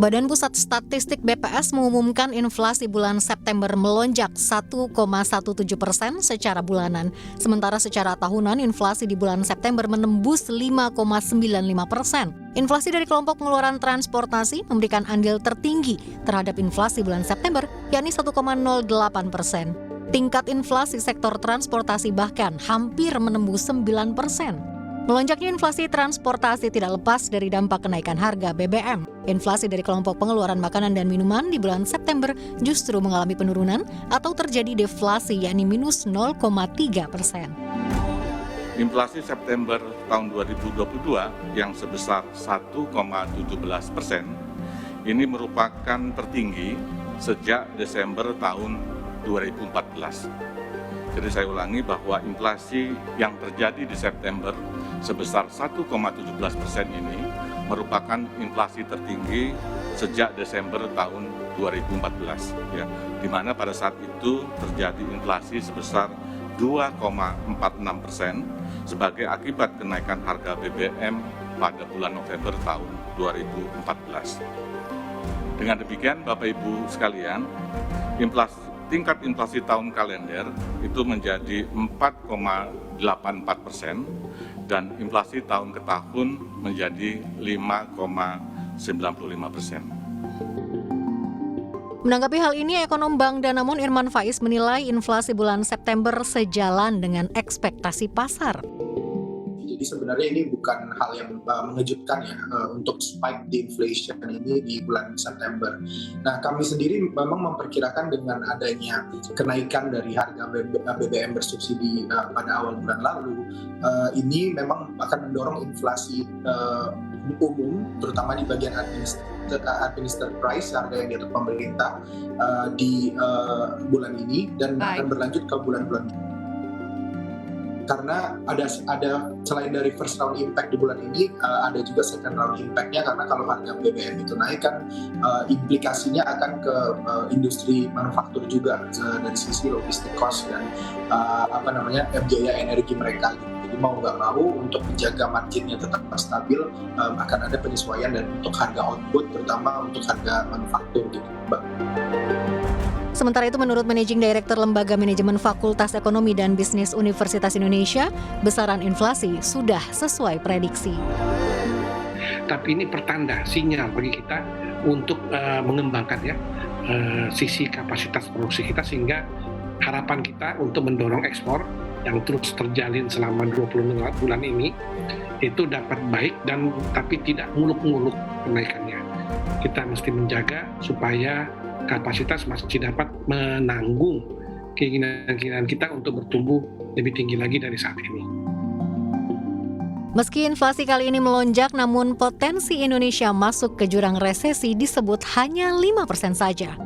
Badan Pusat Statistik BPS mengumumkan inflasi bulan September melonjak 1,17% secara bulanan. Sementara secara tahunan inflasi di bulan September menembus 5,95%. Inflasi dari kelompok pengeluaran transportasi memberikan andil tertinggi terhadap inflasi bulan September, yakni 1,08%. Tingkat inflasi sektor transportasi bahkan hampir menembus 9%. Melonjaknya inflasi transportasi tidak lepas dari dampak kenaikan harga BBM. Inflasi dari kelompok pengeluaran makanan dan minuman di bulan September justru mengalami penurunan atau terjadi deflasi, yakni minus 0,3%. Inflasi September tahun 2022 yang sebesar 1,17% ini merupakan tertinggi sejak Desember tahun 2014. Jadi saya ulangi bahwa inflasi yang terjadi di September sebesar 1,17% ini merupakan inflasi tertinggi sejak Desember tahun 2014, ya, di mana pada saat itu terjadi inflasi sebesar 2,46% sebagai akibat kenaikan harga BBM pada bulan November tahun 2014. Dengan demikian, Bapak Ibu sekalian, tingkat inflasi tahun kalender itu menjadi 4,84% dan inflasi tahun ke tahun menjadi 5,95%. Menanggapi hal ini, ekonom Bank Danamon Irman Faiz menilai inflasi bulan September sejalan dengan ekspektasi pasar. Jadi sebenarnya ini bukan hal yang mengejutkan ya untuk spike di inflation ini di bulan September. Nah, kami sendiri memang memperkirakan dengan adanya kenaikan dari harga BBM bersubsidi pada awal bulan lalu, ini memang akan mendorong inflasi umum, terutama di bagian administered price, harga yang diatur pemerintah di bulan ini dan akan berlanjut ke bulan-bulan. Karena ada selain dari first round impact di bulan ini, ada juga second round impact-nya, karena kalau harga BBM itu naik kan implikasinya akan ke industri manufaktur juga dari sisi logistik cost dan biaya energi mereka. Jadi mau nggak mau untuk menjaga marginnya tetap stabil, akan ada penyesuaian dan untuk harga output, terutama untuk harga manufaktur gitu, Mbak. Sementara itu, menurut Managing Director Lembaga Manajemen Fakultas Ekonomi dan Bisnis Universitas Indonesia, besaran inflasi sudah sesuai prediksi. Tapi ini pertanda, sinyal bagi kita untuk mengembangkan sisi kapasitas produksi kita, sehingga harapan kita untuk mendorong ekspor yang terus terjalin selama 20 bulan ini itu dapat baik dan tapi tidak muluk-muluk kenaikannya. Kita mesti menjaga supaya kapasitas masih dapat menanggung keinginan kita untuk bertumbuh lebih tinggi lagi dari saat ini. Meski inflasi kali ini melonjak, namun potensi Indonesia masuk ke jurang resesi disebut hanya 5% saja.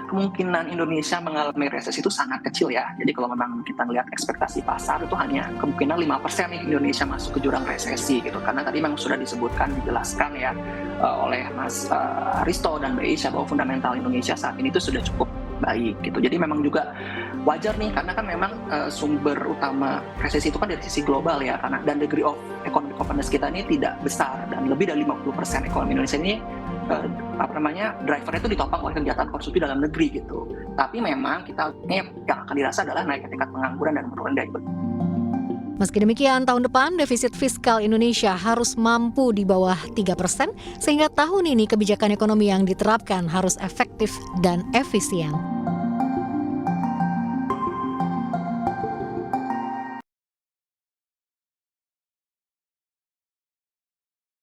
Kemungkinan Indonesia mengalami resesi itu sangat kecil ya. Jadi kalau memang kita melihat ekspektasi pasar itu hanya kemungkinan 5% nih Indonesia masuk ke jurang resesi gitu. Karena tadi memang sudah dijelaskan ya oleh Mas Risto dan Mbak Isya bahwa fundamental Indonesia saat ini itu sudah cukup baik gitu. Jadi memang juga wajar nih, karena kan memang sumber utama resesi itu kan dari sisi global ya, karena dan degree of economic openness kita ini tidak besar dan lebih dari 50% ekonomi Indonesia ini drivernya itu ditopang oleh kegiatan konsumsi dalam negeri gitu. Tapi memang yang akan dirasa adalah naiknya tingkat pengangguran dan menurun daya beli. Meski demikian, tahun depan defisit fiskal Indonesia harus mampu di bawah 3%, sehingga tahun ini kebijakan ekonomi yang diterapkan harus efektif dan efisien.